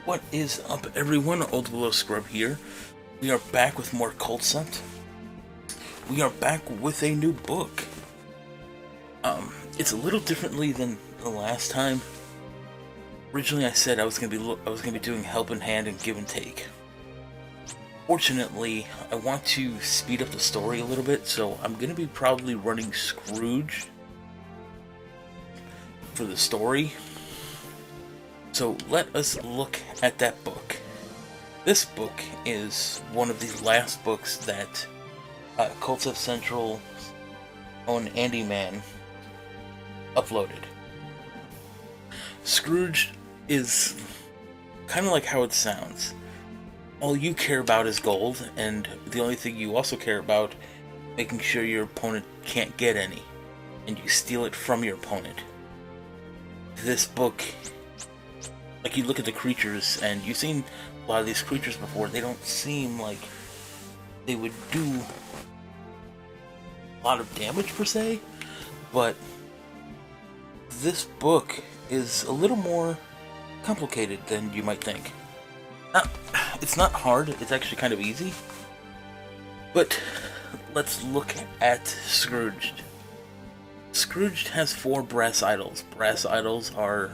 What is up, everyone? Old Willow Scrub here. We are back with more Culdcept. We are back with a new book. It's a little differently than the last time. Originally, I said I was gonna be doing helping hand and give and take. Fortunately, I want to speed up the story a little bit, so I'm gonna be probably running Scrooged for the story. So let us look at that book. This book is one of the last books that Culdcept Central's own Andy Man uploaded. Scrooged is kind of like how it sounds. All you care about is gold, and the only thing you also care about is making sure your opponent can't get any, and you steal it from your opponent. This book, like, you look at the creatures, and you've seen a lot of these creatures before, they don't seem like they would do a lot of damage per se, but this book is a little more complicated than you might think. It's not hard, it's actually kind of easy, but let's look at Scrooged. Scrooged has 4 brass idols. Brass idols are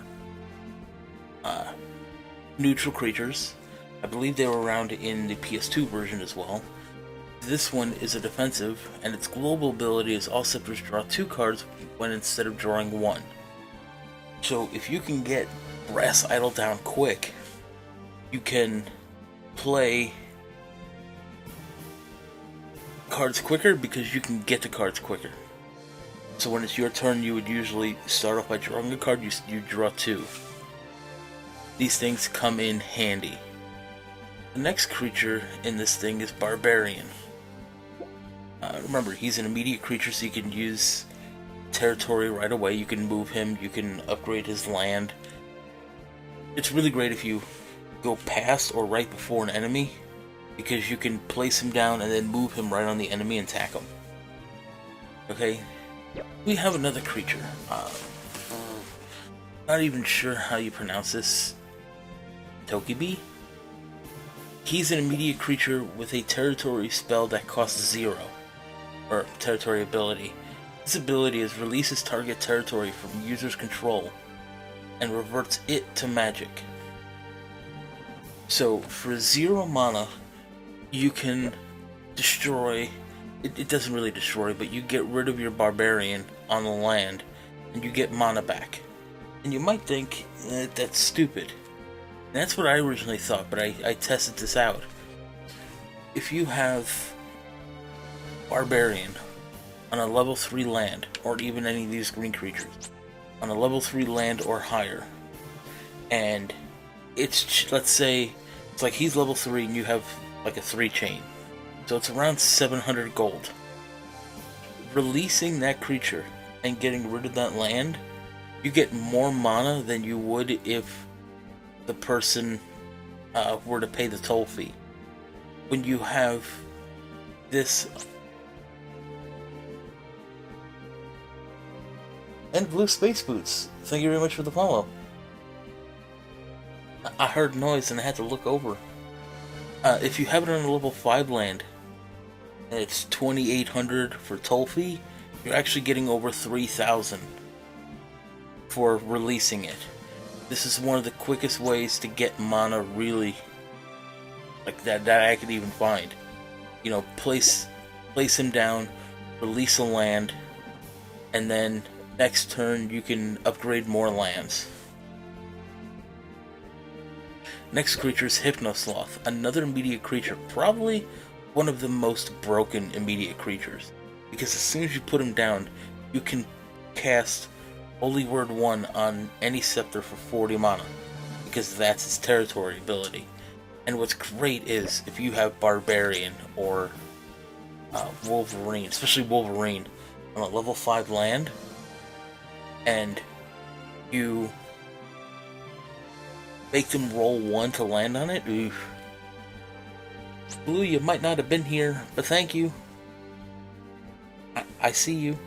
neutral creatures. I believe they were around in the PS2 version as well. This one is a defensive, and its global ability is all scepters draw 2 cards when instead of drawing 1. So if you can get brass idol down quick, you can play cards quicker because you can get the cards quicker. So when it's your turn, you would usually start off by drawing a card, you draw 2. These things come in handy. The next creature in this thing is Barbarian. Remember, he's an immediate creature, so you can use territory right away. You can move him, you can upgrade his land. It's really great if you go past or right before an enemy, because you can place him down and then move him right on the enemy and attack him. Okay? We have another creature. Not even sure how you pronounce this. Tokebi? He's an immediate creature with a territory spell that costs 0. Or territory ability. This ability is releases target territory from user's control and reverts it to magic. So for 0 mana, you can destroy... It doesn't really destroy, but you get rid of your Barbarian on the land, and you get mana back. And you might think that's stupid. That's what I originally thought, but I tested this out. If you have Barbarian on a level 3 land, or even any of these green creatures, on a level 3 land or higher, and it's, let's say, it's like he's level 3 and you have like a 3 chain. So it's around 700 gold. Releasing that creature and getting rid of that land, you get more mana than you would if the person were to pay the toll fee. When you have this... And Blue Space Boots, thank you very much for the follow. I heard noise and I had to look over. If you have it on a level 5 land, and it's 2,800 for toll fee, you're actually getting over 3,000 for releasing it. This is one of the quickest ways to get mana, really, like that I could even find. You know, place him down, release a land, and then next turn you can upgrade more lands. Next creature is Hypno Sloth, another immediate creature, probably one of the most broken immediate creatures, because as soon as you put him down, you can cast Holy Word 1 on any scepter for 40 mana, because that's his territory ability. And what's great is, if you have Barbarian or Wolverine, especially Wolverine, on a level 5 land, and you make them roll 1 to land on it, oof. Blue, you might not have been here, but thank you. I see you.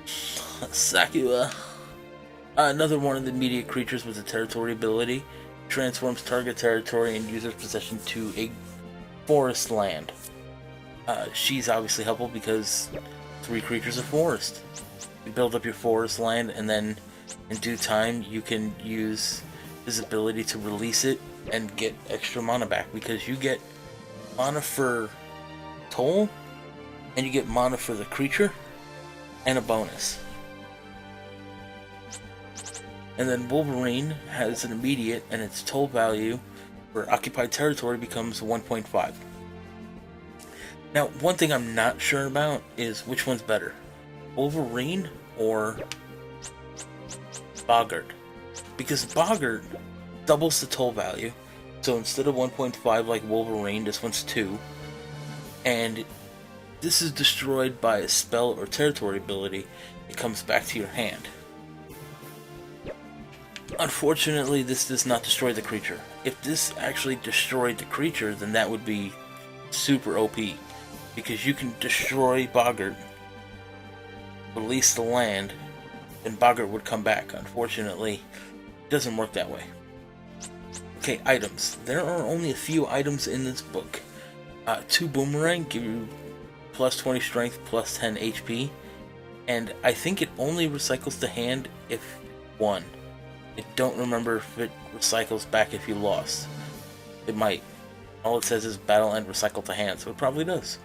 Sakuya. Another one of the immediate creatures with a territory ability transforms target territory and user's possession to a forest land. She's obviously helpful because 3 creatures of forest. You build up your forest land, and then in due time you can use his ability to release it and get extra mana back, because you get mana for toll, and you get mana for the creature, and a bonus. And then Wolverine has an immediate, and its toll value for occupied territory becomes 1.5. Now, one thing I'm not sure about is which one's better, Wolverine or Boggart. Because Boggart doubles the toll value, so instead of 1.5 like Wolverine, this one's 2. And this is destroyed by a spell or territory ability, it comes back to your hand. Unfortunately, this does not destroy the creature. If this actually destroyed the creature, then that would be super OP. Because you can destroy Boggart, release the land, and Boggart would come back. Unfortunately, it doesn't work that way. Okay, items. There are only a few items in this book. 2 Boomerang give you plus 20 strength, plus 10 HP. And I think it only recycles the hand if 1. I don't remember if it recycles back if you lost. It might. All it says is battle and recycle to hand, so it probably does.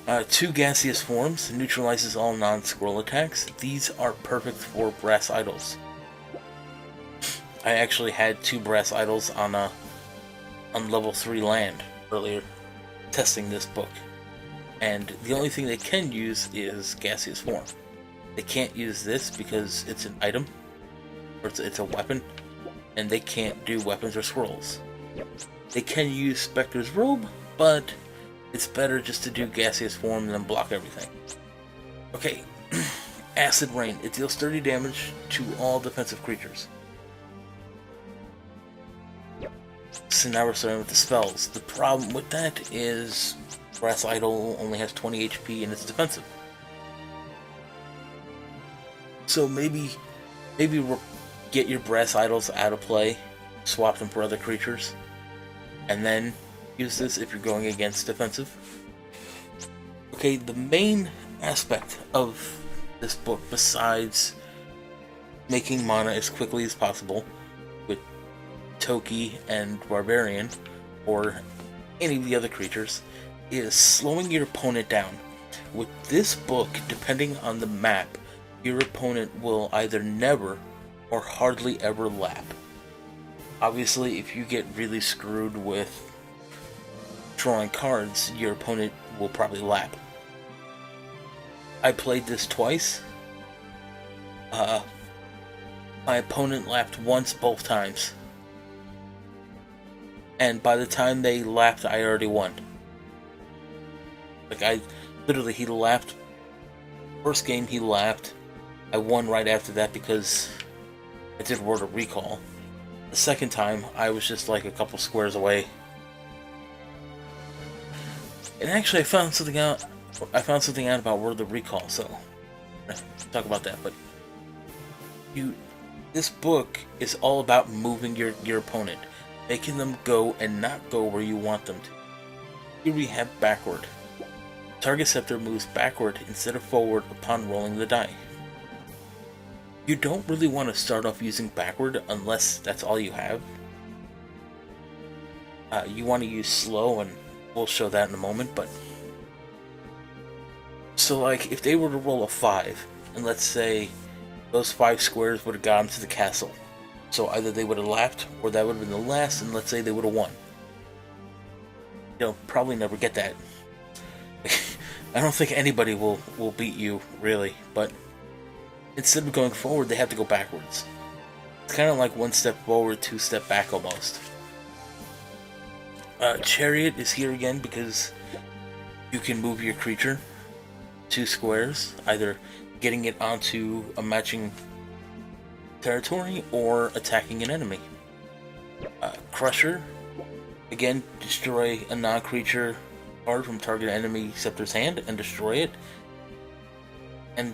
2 Gaseous Forms, neutralizes all non-scroll attacks. These are perfect for brass idols. I actually had 2 brass idols on level 3 land earlier, testing this book. And the only thing they can use is Gaseous Form. They can't use this because it's an item, or it's a weapon, and they can't do weapons or scrolls. They can use Spectre's Robe, but it's better just to do Gaseous Form and then block everything. Okay, Acid Rain. It deals 30 damage to all defensive creatures. So now we're starting with the spells. The problem with that is Brass Idol only has 20 HP and it's defensive. So maybe get your Brass Idols out of play, swap them for other creatures, and then use this if you're going against defensive. Okay, the main aspect of this book, besides making mana as quickly as possible with Tokebi and Barbarian, or any of the other creatures, is slowing your opponent down. With this book, depending on the map, your opponent will either never or hardly ever lap. Obviously, if you get really screwed with drawing cards, your opponent will probably lap. I played this twice. My opponent lapped once both times. And by the time they lapped, I already won. Like, he lapped. First game he lapped. I won right after that because I did Word of Recall. The second time, I was just like a couple squares away. And actually, I found something out about Word of Recall, so talk about that. But this book is all about moving your opponent, making them go and not go where you want them to. Here we have backward. Target scepter moves backward instead of forward upon rolling the die. You don't really want to start off using backward unless that's all you have. You want to use slow, and we'll show that in a moment, but so like if they were to roll a 5, and let's say those 5 squares would have got them to the castle, so either they would have lapped or that would have been the last, and let's say they would have won. You'll probably never get that. I don't think anybody will beat you, really, but instead of going forward, they have to go backwards. It's kind of like 1 step forward, 2 step back almost. Chariot is here again because you can move your creature 2 squares, either getting it onto a matching territory or attacking an enemy. Crusher, again, destroy a non-creature card from target enemy scepter's hand and destroy it. And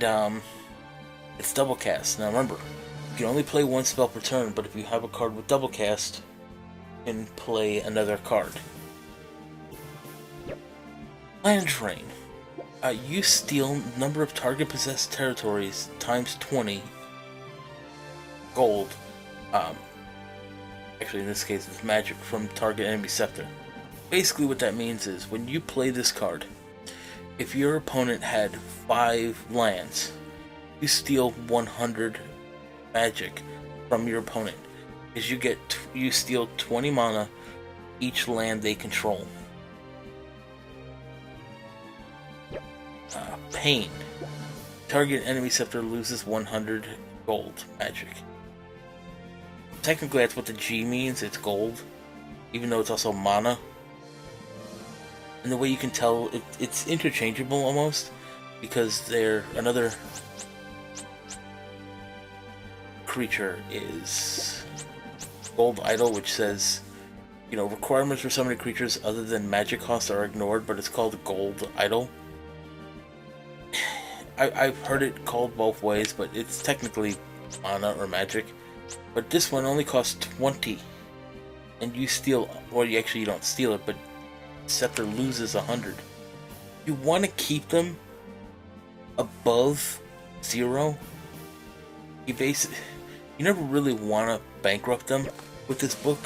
It's double cast. Now remember, you can only play one spell per turn, but if you have a card with double cast, you can play another card. Land Drain. You steal number of target possessed territories times 20 gold. Actually, in this case, it's magic from target enemy scepter. Basically, what that means is when you play this card, if your opponent had 5 lands, you steal 100 magic from your opponent, because you steal 20 mana each land they control. Pain. Target enemy scepter loses 100 gold magic. Technically, that's what the G means. It's gold, even though it's also mana. And the way you can tell, it's interchangeable almost, because they're another creature is Gold Idol, which says, requirements for summoning creatures other than magic costs are ignored, but it's called Gold Idol. I've heard it called both ways, but it's technically mana or magic. But this one only costs 20, and you steal, or you don't steal it, but Scepter loses 100. You want to keep them above 0. You never really want to bankrupt them with this book,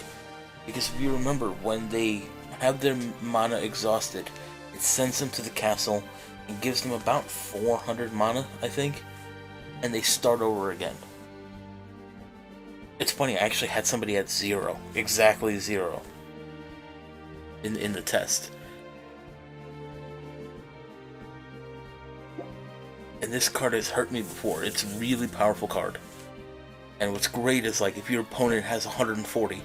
because if you remember, when they have their mana exhausted, it sends them to the castle and gives them about 400 mana, I think, and they start over again. It's funny, I actually had somebody at 0, exactly 0, in the test. And this card has hurt me before. It's a really powerful card. And what's great is, like, if your opponent has 140,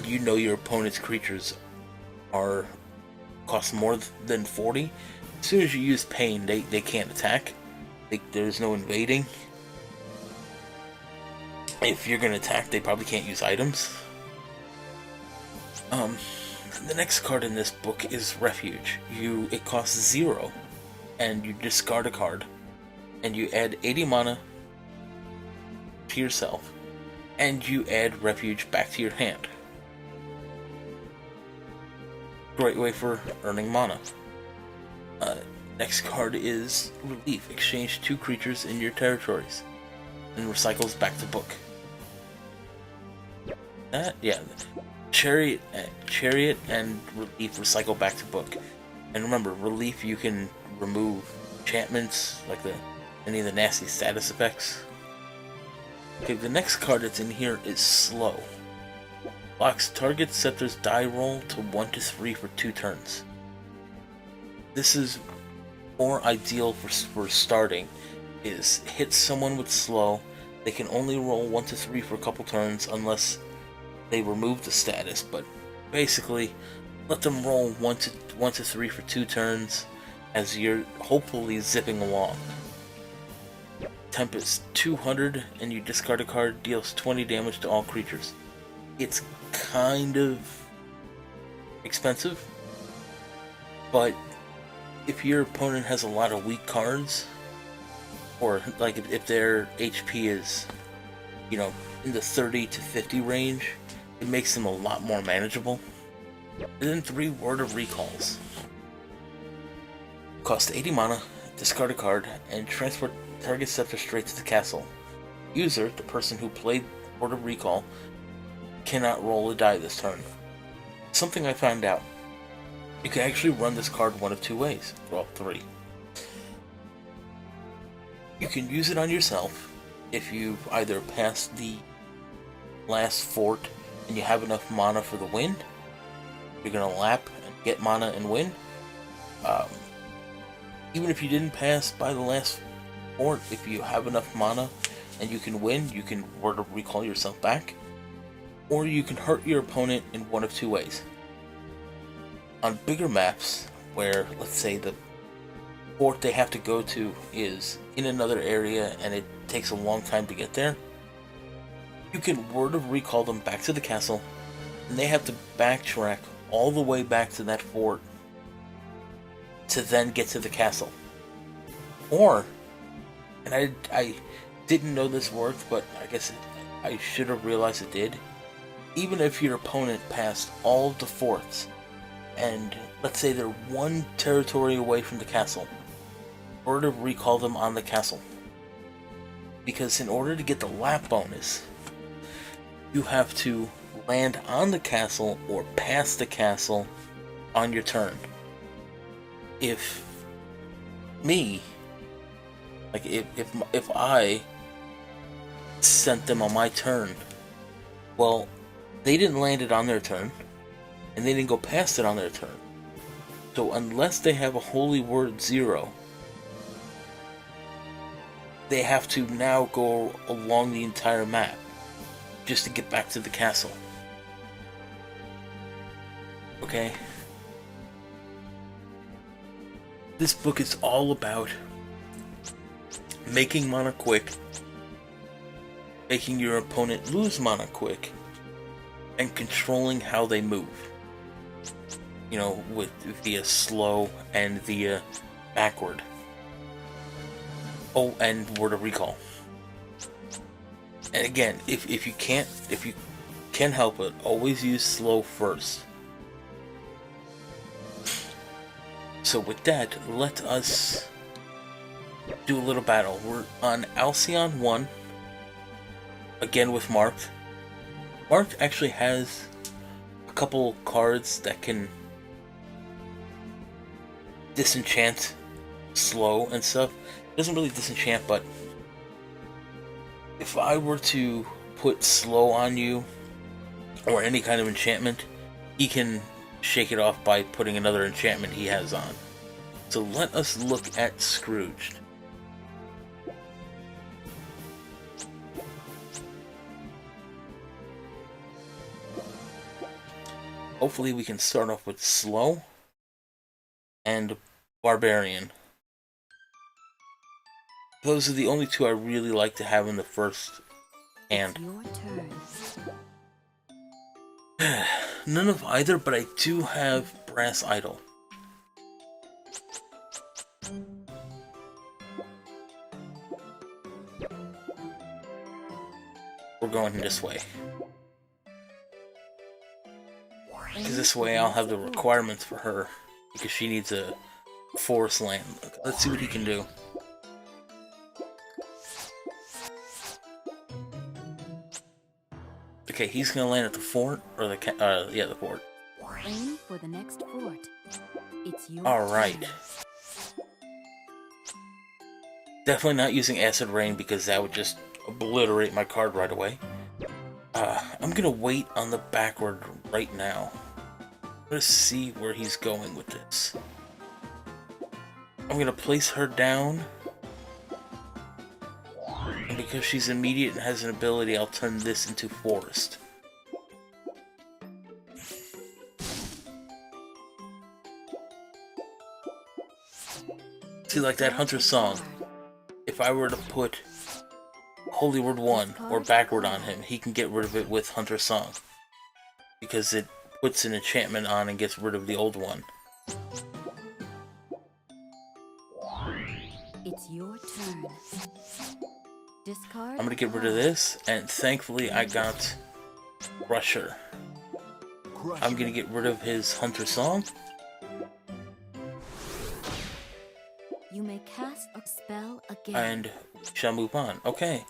you know your opponent's creatures cost more than 40. As soon as you use Pain, they can't attack. There's no invading. If you're gonna attack, they probably can't use items. The next card in this book is Refuge. It costs 0, and you discard a card, and you add 80 mana to yourself, and you add Refuge back to your hand. Great way for earning mana. Next card is Relief. Exchange 2 creatures in your territories, and recycles back to book. Chariot and Relief recycle back to book. And remember, Relief, you can remove enchantments, like any of the nasty status effects. Okay, the next card that's in here is Slow. Locks target scepter's die roll to 1 to 3 for 2 turns. This is more ideal for starting, is hit someone with Slow. They can only roll 1 to 3 for a couple turns unless they remove the status, but basically let them roll 1 to 3 for 2 turns as you're hopefully zipping along. Tempest, 200, and you discard a card, deals 20 damage to all creatures. It's kind of expensive, but if your opponent has a lot of weak cards, or like if their HP is, in the 30 to 50 range, it makes them a lot more manageable. And then 3 Word of Recalls. Cost 80 mana, discard a card, and transport target scepter straight to the castle. User, the person who played Word of Recall, cannot roll a die this turn. Something I found out. You can actually run this card one of 2 ways. Well, 3. You can use it on yourself if you either pass the last fort and you have enough mana for the win. You're gonna lap and get mana and win. Even if you didn't pass by the last fort, if you have enough mana and you can win, you can Word of Recall yourself back. Or you can hurt your opponent in one of 2 ways. On bigger maps, where, let's say, the fort they have to go to is in another area and it takes a long time to get there, you can Word of Recall them back to the castle, and they have to backtrack all the way back to that fort to then get to the castle. Or And I didn't know this worked, but I guess I should have realized it did. Even if your opponent passed all the forts, and let's say they're one territory away from the castle, in order to recall them on the castle. Because in order to get the lap bonus, you have to land on the castle or pass the castle on your turn. If me, like if I sent them on my turn, well, they didn't land it on their turn, and they didn't go past it on their turn. So unless they have a holy word 0, they have to now go along the entire map just to get back to the castle. Okay? This book is all about making mana quick, making your opponent lose mana quick, and controlling how they move. You know, via slow and via backward. Oh, and word of recall. And again, if you can help it, always use slow first. So with that, let us do a little battle. We're on Alcyon 1, again with Marked. Marked actually has a couple cards that can disenchant slow and stuff. It doesn't really disenchant, but if I were to put slow on you, or any kind of enchantment, he can shake it off by putting another enchantment he has on. So let us look at Scrooged. Hopefully we can start off with slow and Barbarian. Those are the only two I really like to have in the first hand. Your turn. None of either, but I do have Brass Idol. We're going this way. Because this way I'll have the requirements for her. Because she needs a forest land. Let's see what he can do. Okay, he's gonna land at the fort, or the fort. Aim for the next fort. It's your Alright. turn. Definitely not using Acid Rain because that would just obliterate my card right away. I'm gonna wait on the backward right now. I'm gonna see where he's going with this. I'm gonna place her down. And because she's immediate and has an ability, I'll turn this into forest. See, like that Hunter's Song. If I were to put Holy Word 1 or backward on him, he can get rid of it with Hunter's Song. Because it puts an enchantment on and gets rid of the old one. It's your turn. Discard. I'm gonna get rid of this, and thankfully I got Crusher. I'm gonna get rid of his Hunter Song. You may cast a spell again. And we shall move on. Okay.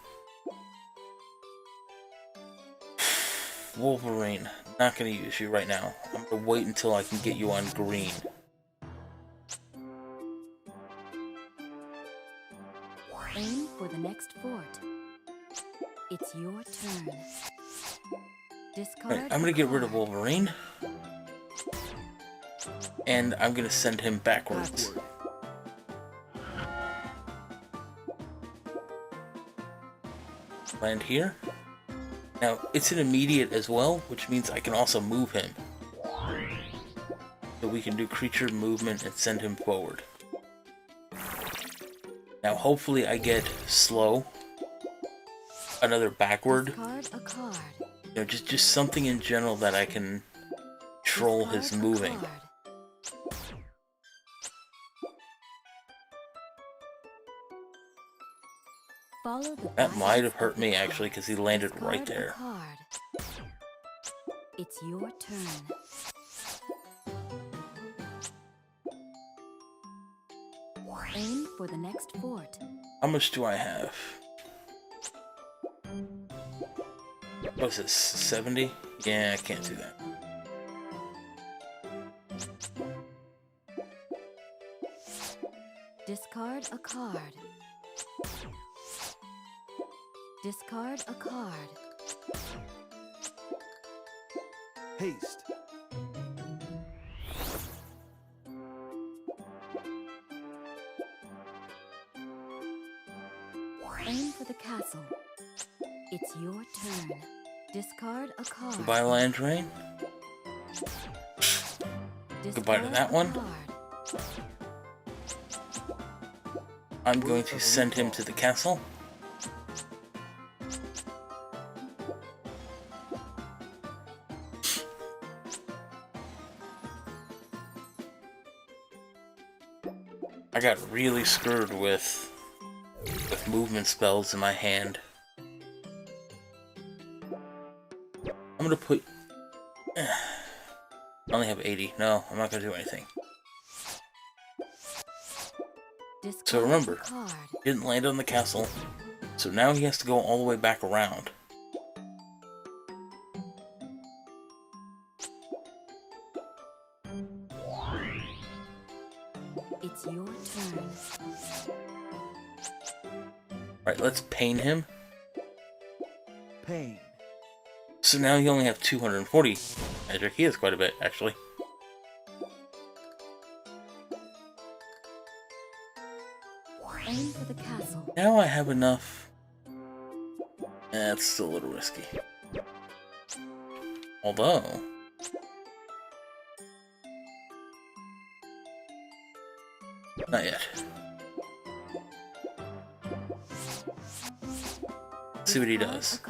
Wolverine. Not gonna use you right now. I'm gonna wait until I can get you on green. Aim for the next fort. It's your turn. Discard. Right, I'm gonna get rid of Wolverine. And I'm gonna send him backwards. Land here. Now, it's an immediate as well, which means I can also move him. So we can do creature movement and send him forward. Now, hopefully I get slow. Another backward. Discard a card. You know, just something in general that I can control his Discard a moving. card. Follow the That might have guidance hurt of me the actually, card. because he landed Discard right a there. card. It's your turn. Aim for the next fort. How much do I have? What's this, 70? Yeah, I can't do that. Discard a card. Discard a card. Haste. Aim for the castle. It's your turn. Discard a card. Goodbye, land drain. Goodbye to that one. I'm going to send him to the castle. I got really screwed with movement spells in my hand. I'm gonna put... I only have 80. No, I'm not gonna do anything. So remember, he didn't land on the castle, so now he has to go all the way back around. It's your turn. Right, let's pain him. Pain. So now you only have 240 magic. He has quite a bit, actually. Aim for the castle. Now I have enough. That's still a little risky. Although... not yet. Let's see what he does.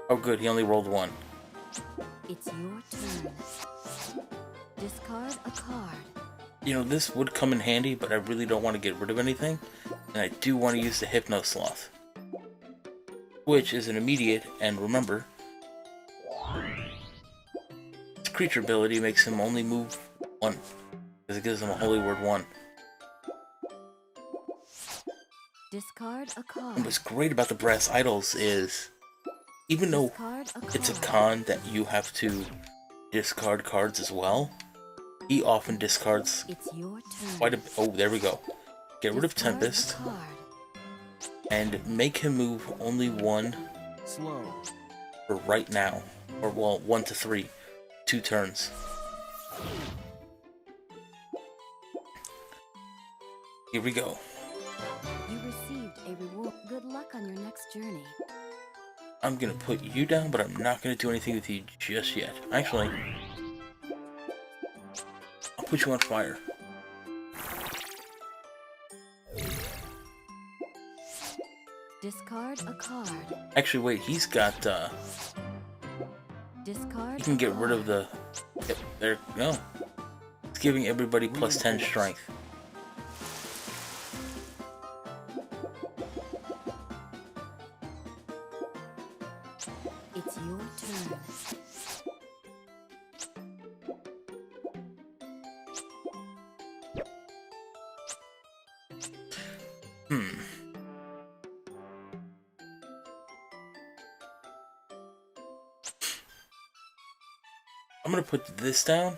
Oh good, he only rolled one. It's your turn. Discard a card. You know, this would come in handy, but I really don't want to get rid of anything. And I do want to use the Hypno Sloth. Which is an immediate, and remember, its creature ability makes him only move one. Because it gives him a holy word 1. Discard a card. And what's great about the brass idols is, even though it's a con that you have to discard cards as well, he often discards It's your turn. quite a bit. Oh, there we go. Get rid of Tempest and make him move only 1 Slow. for right now. Or, well, 1 to 3. 2 turns. Here we go. You received a reward. Good luck on your next journey. I'm gonna put you down, but I'm not gonna do anything with you just yet. Actually, I'll put you on fire. Discard a card. Actually, wait, he's got, Discard. you can get rid of the... Yep, there, no. It's giving everybody plus 10 strength. It's your turn. I'm gonna put this down.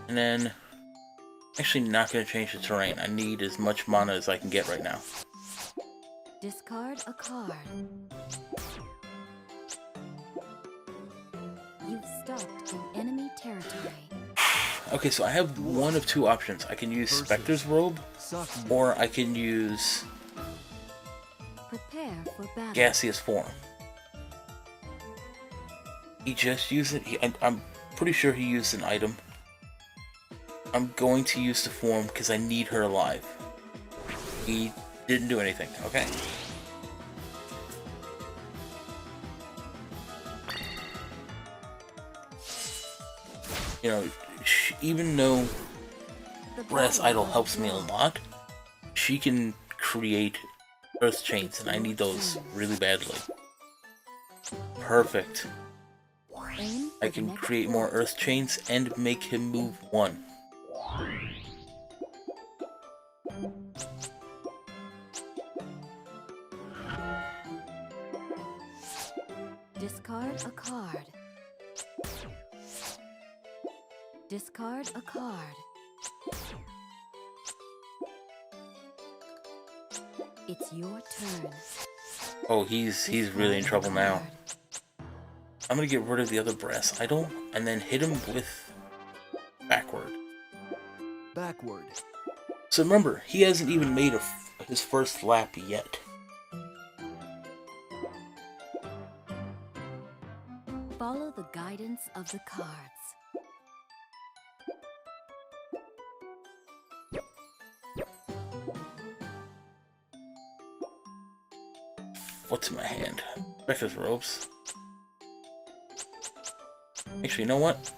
And then... Actually not gonna change the terrain. I need as much mana as I can get right now. Discard a card. You've stopped in enemy territory. Okay, so I have one of 2 options. I can use Spectre's Robe, or I can use Prepare for battle. Gaseous Form. He just used it. I'm pretty sure he used an item. I'm going to use the form because I need her alive. He didn't do anything, okay? You know, even though brass battle idol of helps me a love. lot. She can create earth chains, and I need those really badly. Perfect. Aim for I the can next create more fort. earth chains and make him move one. Discard a card. Discard a card. It's your turn. Oh, he's really in trouble Discard a now. card. I'm gonna get rid of the other brass idol and then hit him with backward. Backward. So remember, he hasn't even made his first lap yet. Follow the guidance of the cards. What's in my hand? Breakfast robes. Actually, you know what?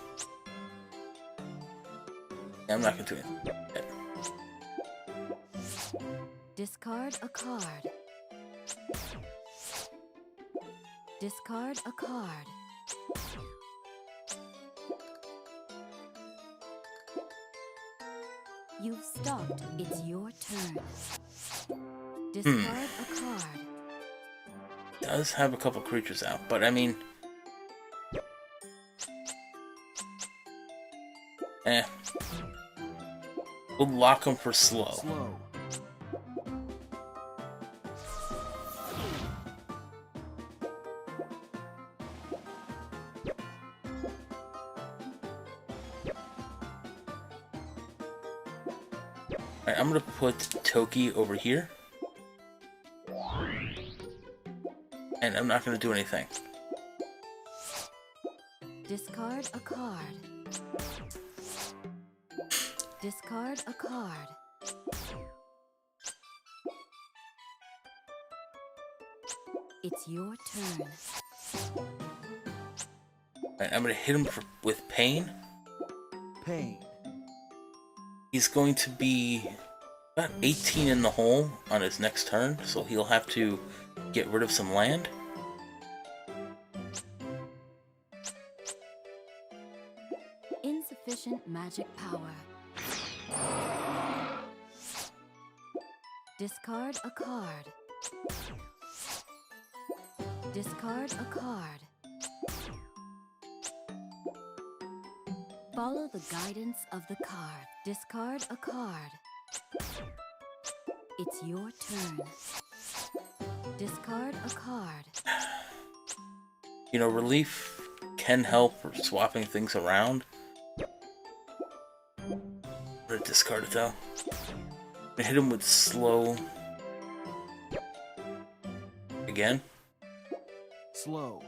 Yeah, I'm not gonna do it. yet. Discard a card. Discard a card. You've stopped. It's your turn. Discard a card. Does have a couple creatures out, but I mean, we'll lock him for slow. Slow. Alright, I'm gonna put Toki over here. And I'm not gonna do anything. Discard a card. Discard a card. It's your turn. Alright, I'm gonna hit him with pain. Pain. He's going to be about 18 in the hole on his next turn, so he'll have to get rid of some land. Insufficient magic power. Discard a card. Discard a card. Follow the guidance of the card. Discard a card. It's your turn. Discard a card. You know, relief can help for swapping things around. I'm gonna discard it though. I'm gonna hit him with slow. Again. Slow.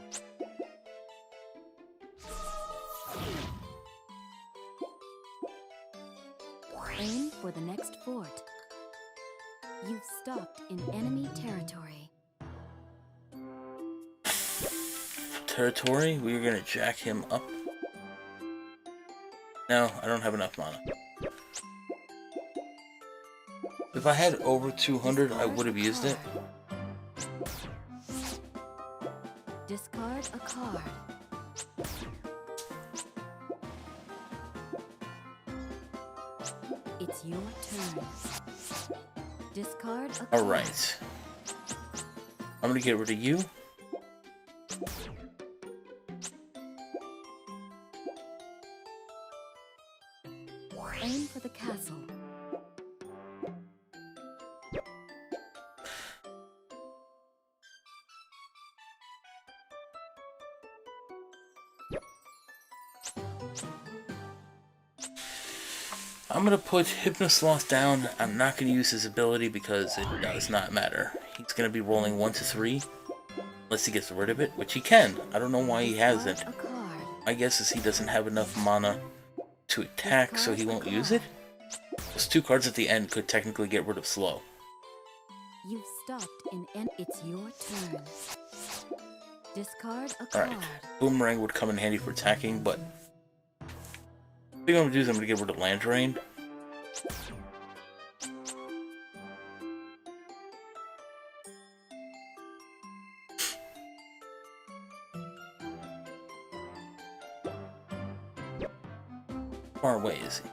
Aim for the next fort. You've stopped in enemy territory. Territory, we're gonna jack him up. No, I don't have enough mana. If I had over 200, I would have used it. Discard a card. It's your turn. Discard a card. Alright. I'm gonna get rid of you. Aim for the castle. I'm gonna put Hypno Sloth down. I'm not gonna use his ability because it does not matter. He's gonna be rolling 1 to 3. Unless he gets rid of it, which he can. I don't know why he hasn't. Discard a card. My guess is he doesn't have enough mana to attack, so he won't use it. Those 2 cards at the end could technically get rid of slow. You've stopped in It's your turn. Discard a card. Alright. Boomerang would come in handy for attacking, but I think what I'm gonna do is I'm gonna get rid of land drain. Far away is he?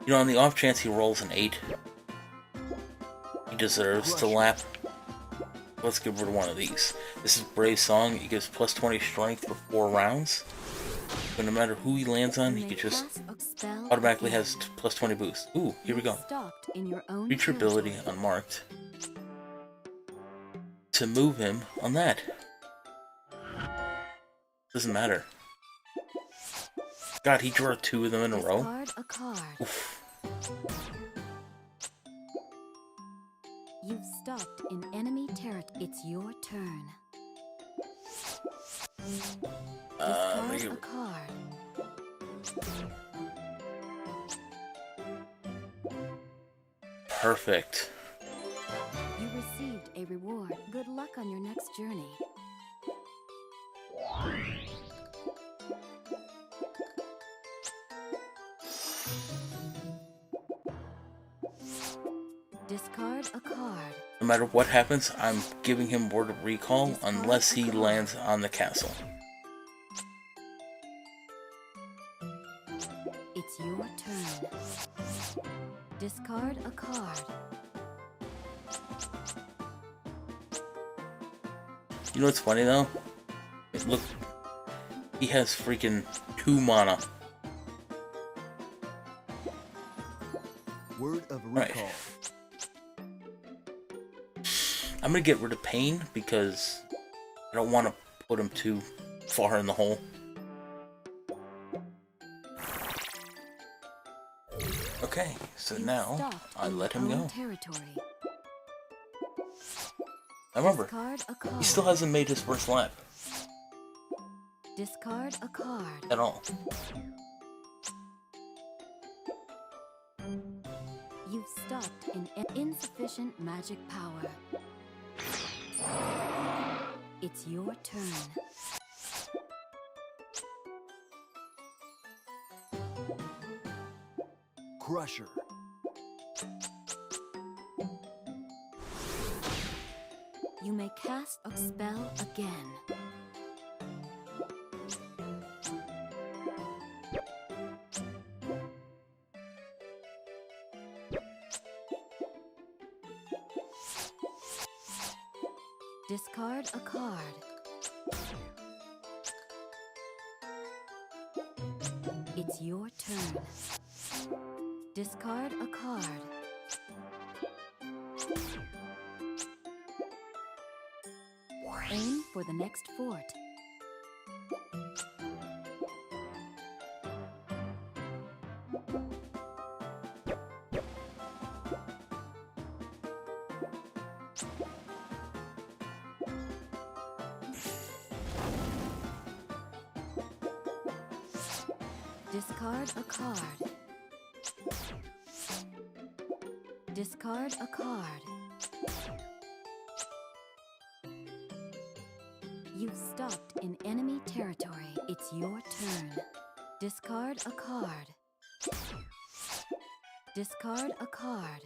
You know, on the off chance he rolls an 8, he deserves to lap. Let's get rid of one of these. This is Brave Song. He gives plus 20 strength for 4 rounds. But no matter who he lands on, he just automatically has plus 20 boost. Ooh, here we go. Future ability unmarked. To move him on that. Doesn't matter. God, he drew 2 of them in a row. Oof. You've stopped in enemy territory. It's your turn. Discard a card. Perfect. You received a reward. Good luck on your next journey. Discard a card. No matter what happens, I'm giving him Word of Recall unless he lands on the castle. It's your turn. Discard a card. You know what's funny though? Look, he has freaking 2 mana. Word of recall. Right. I'm gonna get rid of Pain because I don't want to put him too far in the hole. Okay, so now I let him go. Now remember, he still hasn't made his first lap. Discard a card. At all. You've stopped in insufficient magic power. It's your turn. Crusher. You may cast a spell again. Discard a card. It's your turn. Discard a card. Aim for the next fort. Discard a card. Discard a card. You've stopped in enemy territory. It's your turn. Discard a card. Discard a card.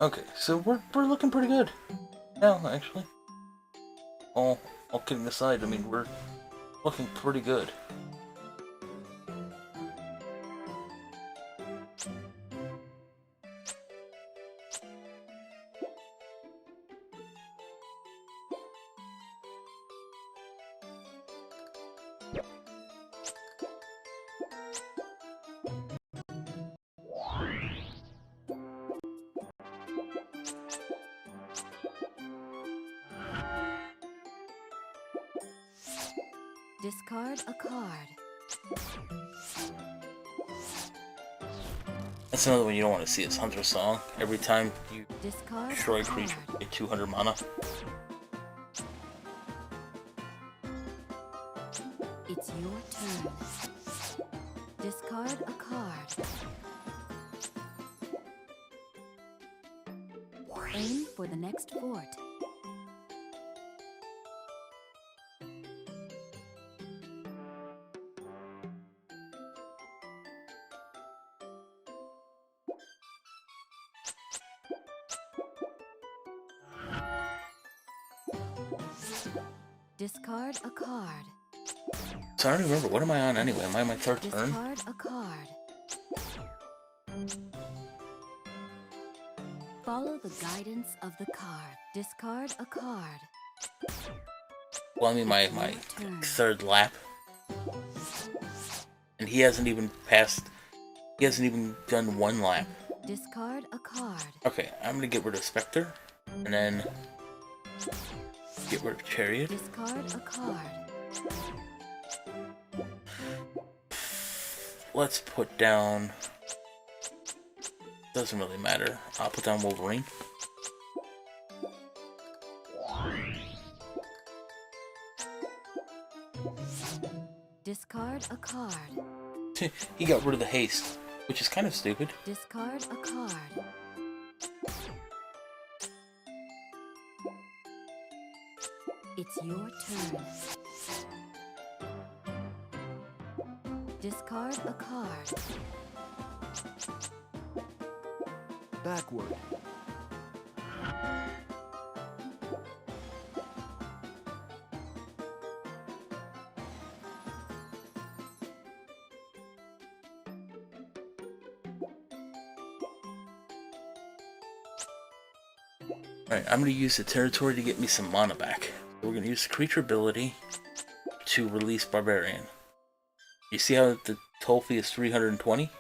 Okay, so we're looking pretty good. Yeah, actually. All kidding aside, I mean, we're looking pretty good. Discard a card. That's another one you don't want to see is Hunter's Song. Every time you Discard destroy a a creature, card. you get 200 mana. It's your turn. Discard a card. Aim for the next fort. Discard a card. So I don't even remember. What am I on anyway? Am I on my third turn? Discard a card. Follow the guidance of the card. Discard a card. Well, I mean my third lap. And he hasn't even passed... He hasn't even done one lap. Discard a card. Okay, I'm gonna get rid of Spectre. And then... get rid of Chariot. Discard a card. Let's put down... Doesn't really matter. I'll put down Wolverine. Discard a card. He got rid of the haste, which is kind of stupid. Discard a card. It's your turn. Discard a card. Backward. Alright, I'm going to use the territory to get me some mana back. We're going to use the creature ability to release Barbarian. You see how the toll fee is 320?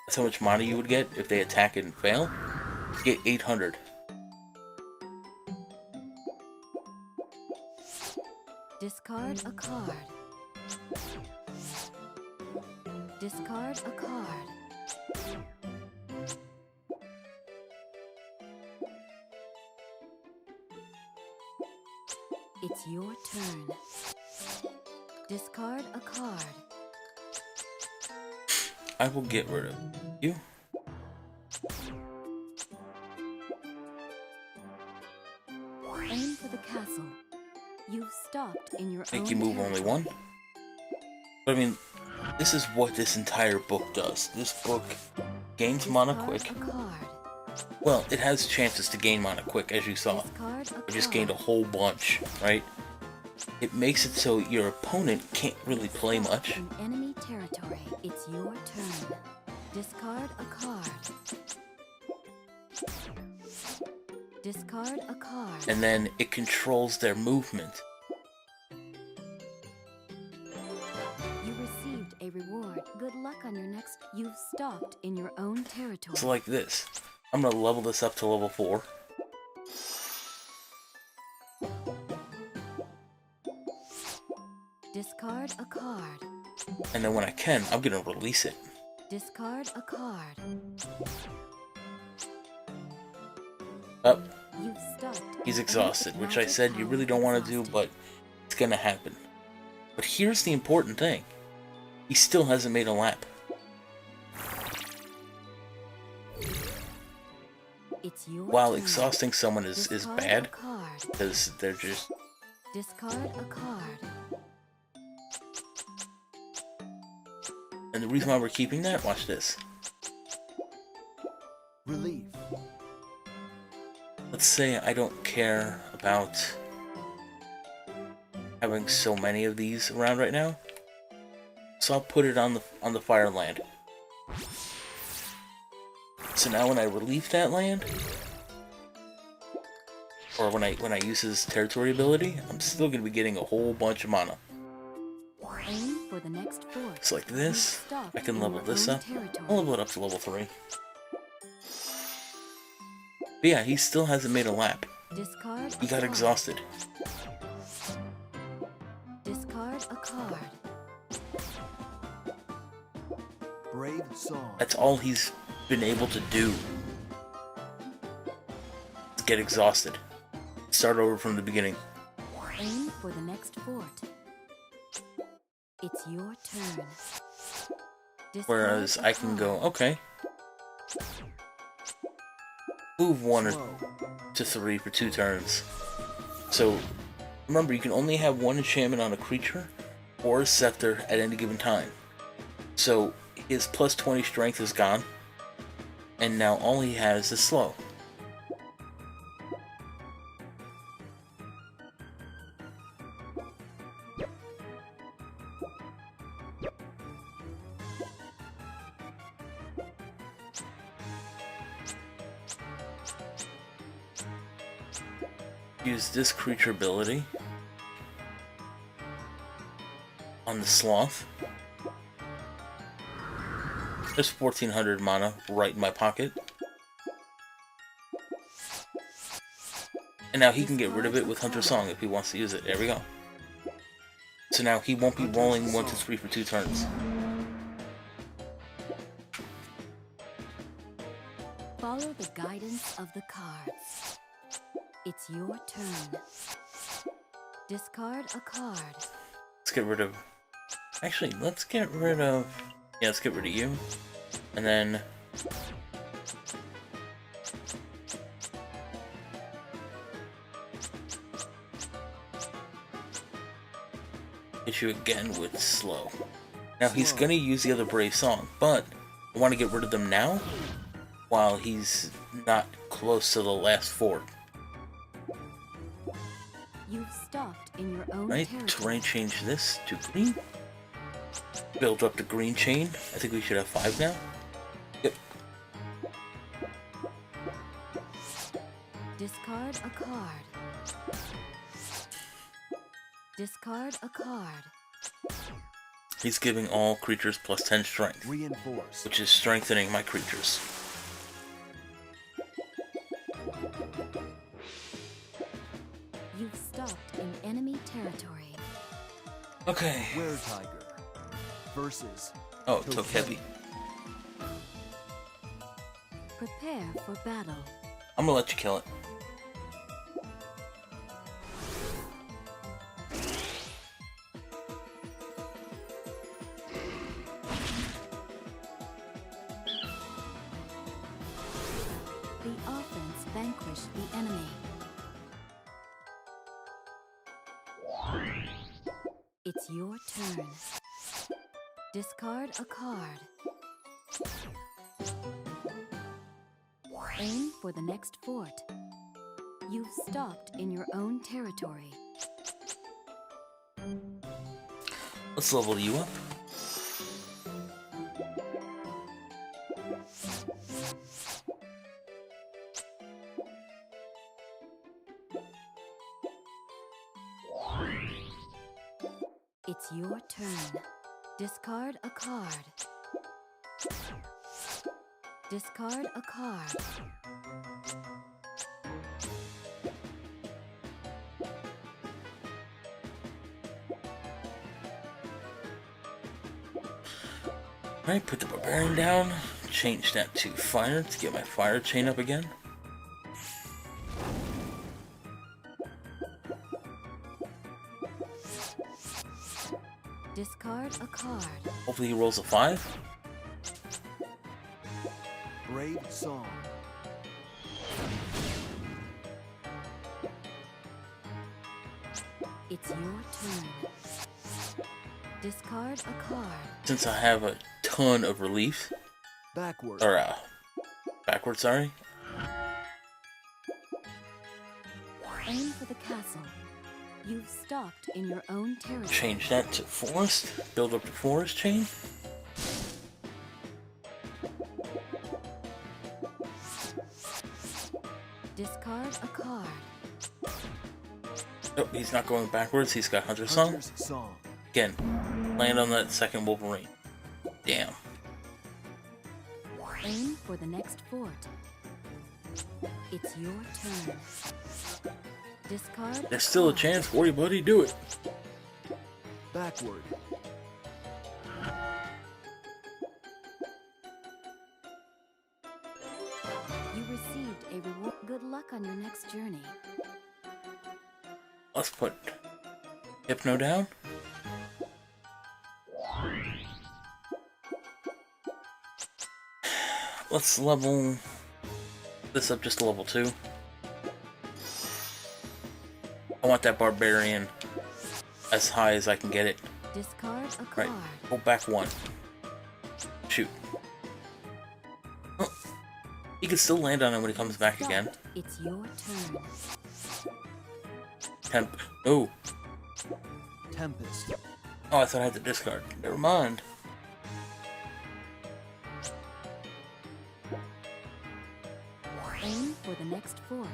That's how much mana you would get if they attack and fail. You get 800. Discard a card. Discard a card. It's your turn. Discard a card. I will get rid of you. Aim for the castle. You've stopped in your Make own you move only one. But I mean, this is what this entire book does. This book gains mana quick. A card. Well, it has chances to gain mana quick, as you saw. Discard a I just card. gained a whole bunch, right? It makes it so your opponent can't really play much. In enemy territory, it's your turn. Discard a card. Discard a card. And then it controls their movement. You received a reward. Good luck on your next. You've stopped in your own territory. So like this. I'm gonna level this up to level 4. Discard a card. And then when I can, I'm gonna release it. Discard a card. Up. You've stopped. He's in exhausted, which I magic said you power really don't want to do, exhausted. but it's gonna happen. But here's the important thing. He still hasn't made a lap. It's your While turn. exhausting someone is Discard bad, a card. because they're just... Discard a card. And the reason why we're keeping that, watch this. Relief. Let's say I don't care about having so many of these around right now, so I'll put it on the fire land. So now when I relieve that land, or when I use his territory ability, I'm still gonna be getting a whole bunch of mana. Aim for the next fort. It's like this. You've stopped I can in level your this own up. territory. I'll level it up to level 3. But yeah, he still hasn't made a lap. Discard He a got card. exhausted. Discard a card. Brave song. That's all he's been able to do. Get exhausted. Start over from the beginning. Aim for the next fort. It's your turn. Discard Whereas a I can go, card. okay. Move 1 Slow. to 3 for 2 turns. So, remember, you can only have 1 enchantment on a creature or a scepter at any given time. So, his plus 20 strength is gone. And now all he has is slow. use this creature ability on the Sloth. There's 1400 mana right in my pocket. And now he can get rid of it with Hunter's Song if he wants to use it. There we go. So now he won't be rolling 1, 2, 3 for 2 turns. Follow the guidance of the cards. It's your turn. Discard a card. Let's get rid of... Actually, let's get rid of... Yeah, let's get rid of you. And then... hit you again with Slow. Now he's gonna use the other Brave Song, but I want to get rid of them now while he's not close to the last fort. You've stopped in your own Right, territory. terrain change this to green. Build up the green chain. I think we should have 5 now. Yep. Discard a card. Discard a card. He's giving all creatures plus 10 strength, Reinforce. which is strengthening my creatures. You've stopped in enemy territory. Okay. Were-Tiger versus Oh, Tokebi. Prepare for battle. I'm gonna let you kill it. The offense vanquished the enemy. It's your turn. Discard a card. Aim for the next fort. You've stopped in your own territory. Let's level you up. It's your turn. Discard a card. Discard a card. Alright, put the Barbarian down. Change that to Fire to get my Fire chain up again. Discard a card. Hopefully he rolls a 5. Brave Song. It's your turn. Discard a card. Since I have a ton of relief, Backward. or backward, sorry. Aim for the castle. You've stopped in your own territory. Change that to Forest. Build up the Forest chain. Discard a card. Oh, he's not going backwards. He's got Hunter's Song. Hunter's Song. Again, land on that second Wolverine. Damn. Aim for the next fort. It's your turn. Discard. There's still a chance for you, buddy. Do it. Backward. You received a reward. Good luck on your next journey. Let's put Hypno down. Let's level this up just to level 2. I want that Barbarian as high as I can get it. Discard a card. Right, go back 1. Shoot. Oh, he can still land on him when he comes back again. It's your turn. Oh, Tempest. oh, I thought I had to discard. Never mind. Aim for the next fort.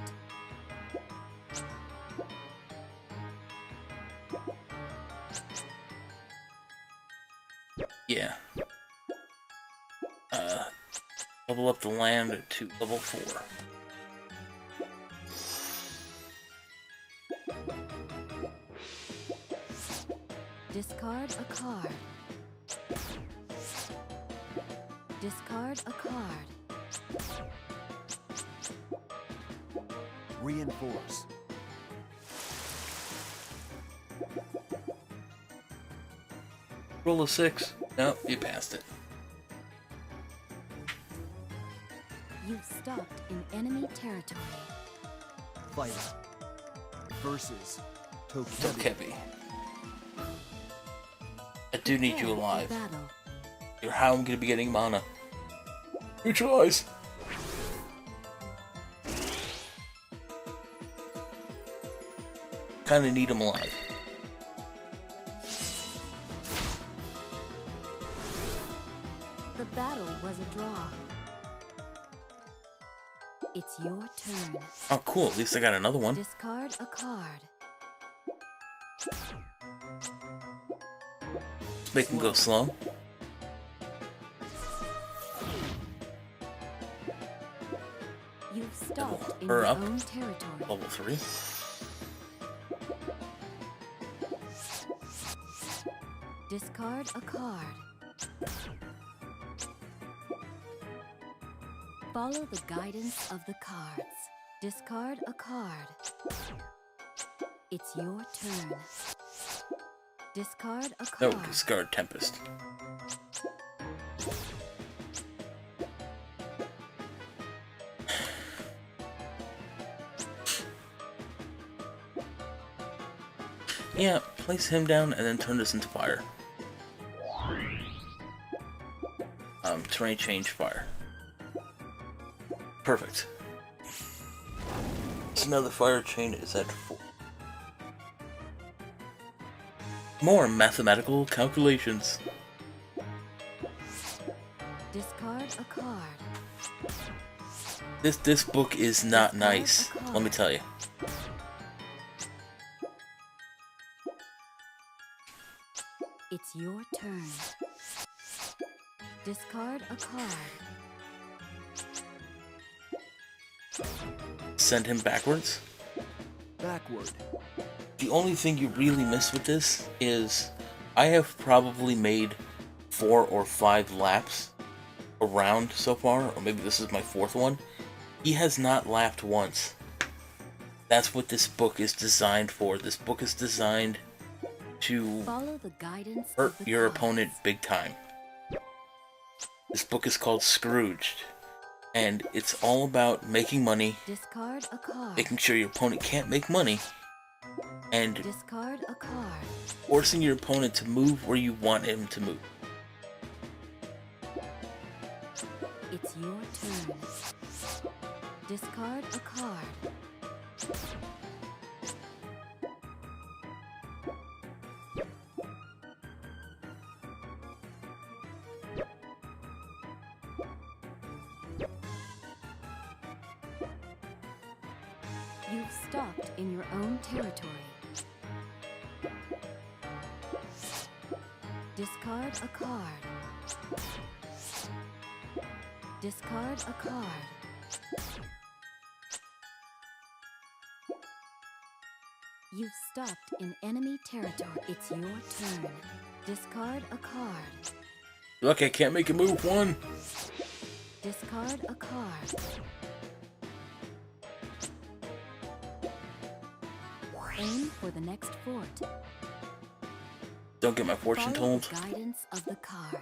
Yeah. Level up the land to level 4. Discard a card. Discard a card. Reinforce. Roll a 6. No, you passed it. You've stopped in enemy territory. Fighter versus Tokebi. Tokebi. I do need you Prepare for alive. battle. You're how I'm gonna be getting mana. Neutralize! Kinda need him alive. The battle was a draw. It's your turn. Oh, cool. At least I got another one. Discard a card. Let's make him go slow. You've stopped in her your up. own territory. Level 3. Discard a card. Follow the guidance of the cards. Discard a card. It's your turn. Discard a No, card. discard Tempest. Yeah, place him down and then turn this into fire. Terrain change fire. Perfect. So now the fire chain is at 4. More mathematical calculations. Discard a card. This book is not nice. Let me tell you. It's your turn. Discard a card. Send him backwards. Backward. The only thing you really miss with this is I have probably made 4 or 5 laps around so far, or maybe this is my 4th one. He has not lapped once. That's what this book is designed for. This book is designed to Follow the guidance hurt of the your cards. opponent big time. This book is called Scrooged, and it's all about making money, Discard a card. making sure your opponent can't make money, and Discard a card. forcing your opponent to move where you want him to move. It's your turn. Discard a card. You've stopped in your own territory. Discard a card. Discard a card. You've stopped in enemy territory. It's your turn. Discard a card. Look, I can't make a move. 1. Discard a card. Aim for the next fort. Don't get my fortune Follow told. the guidance of the cards.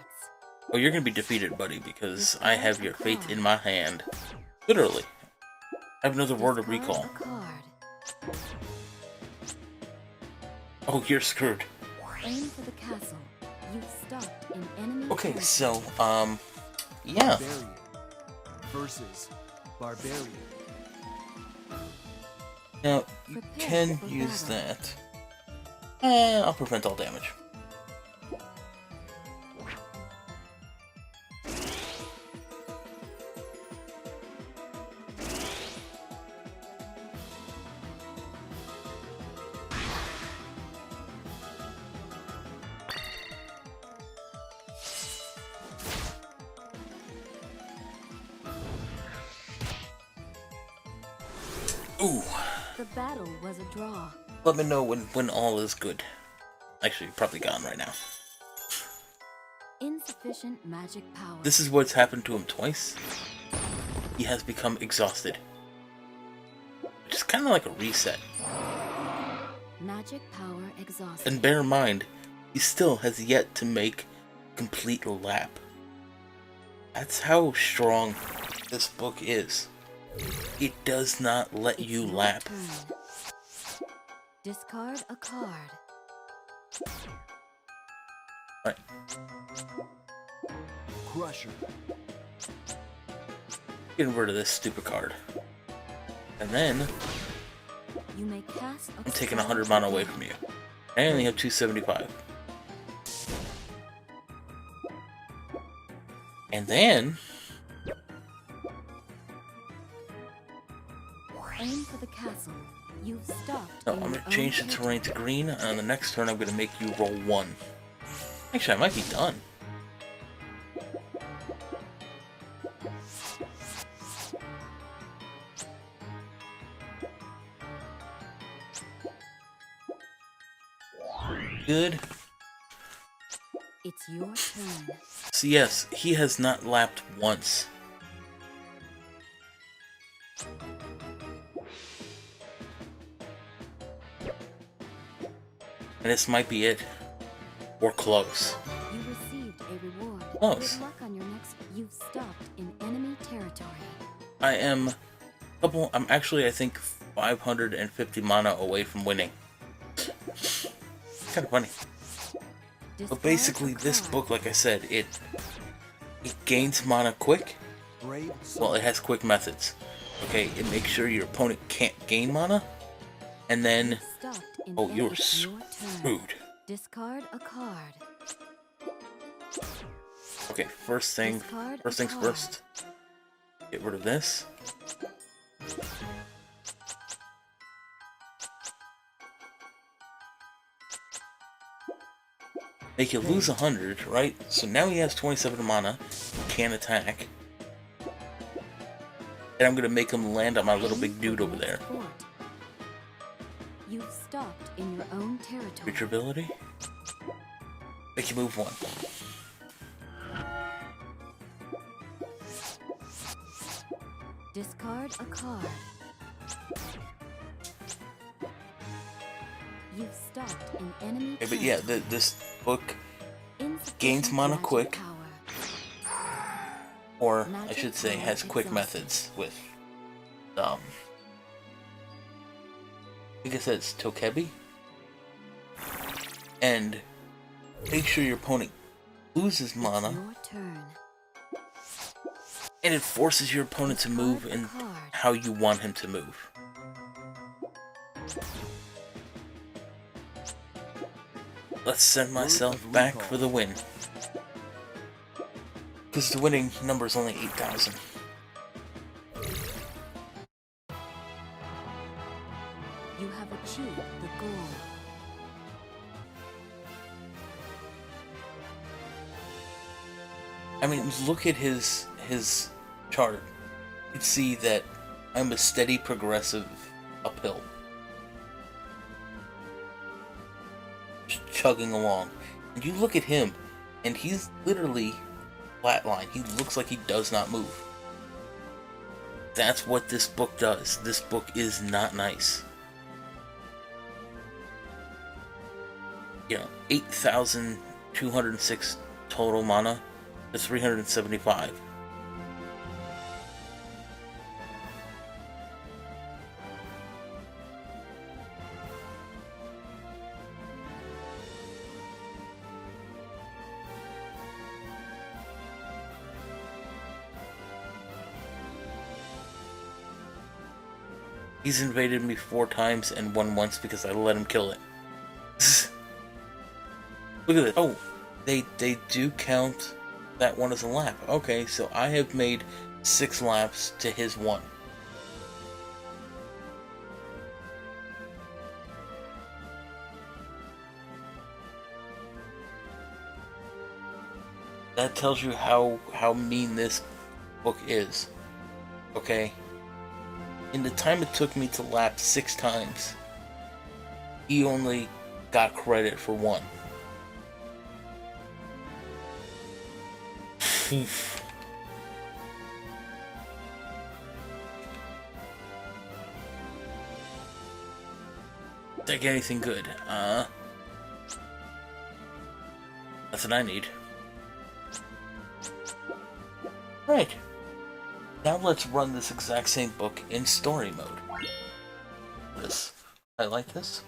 Oh, you're gonna be defeated, buddy, because I have your fate in my hand. Literally. I have another word of Discard recall. a card. Oh, you're screwed. Aim for the castle. You've stopped in enemy Okay, territory. so, yeah. Barbarian versus Barbarian. Now, you Prepare can for use battle. that. I'll prevent all damage. Ooh. The battle was a draw. Let me know when all is good. Actually, probably gone right now. Insufficient magic power. This is what's happened to him twice. He has become exhausted. Which is kind of like a reset. Magic power exhausted. And bear in mind, he still has yet to make complete lap. That's how strong this book is. It does not let It's you your lap. turn. Discard a card. Right. Crusher. Getting rid of this stupid card. And then, You may cast a I'm taking spell 100 mana away from you. I only have 275. And then, Aim for the castle. You've stopped. no, in I'm your going to change the own terrain to green, and on the next turn I'm going to make you roll 1. Actually, I might be done. Good. It's your turn. So yes, he has not lapped once. And this might be it. Or close. You received a reward. Close. Good luck on your next. You've stopped in enemy territory. I am I'm actually, I think, 550 mana away from winning. Kind of funny. But basically, this book, like I said, it gains mana quick. Brave Well, it has quick methods. Okay, it makes sure your opponent can't gain mana, and then Stopped in oh, you're it's your turn. screwed. Discard a card. Okay, first things Discard a card. first. Get rid of this. Make you lose 100, right? So now he has 27 mana, can't attack. And I'm gonna make him land on my little big dude over there. Fort. You've stopped in your own territory. Creature ability. Make you move 1. Discard a card. You've stopped in enemy Okay, but yeah, territory. this book Insufficient gains mana magic quick. power. Or, I Magic should say, power has quick exhausted. methods with, I think it says Tokebi. And make sure your opponent loses It's mana, your turn. and it forces your opponent to move Discard a in card. how you want him to move. Let's send myself back for the win. Because the winning number is only 8,000. You have achieved the goal. I mean, look at his chart. You can see that I'm a steady progressive uphill. Just chugging along. And you look at him, and he's literally flatline. He looks like he does not move. That's what this book does. This book is not nice. You know, 8,206 total mana to 375. He's invaded me 4 times and won once because I let him kill it. Look at this. Oh, they do count that one as a lap. Okay, so I have made 6 laps to his 1. That tells you how mean this book is. Okay? In the time it took me to lap 6 times, he only got credit for 1. Did I get anything good? Nothing I need. Right. Now let's run this exact same book in story mode. I like this.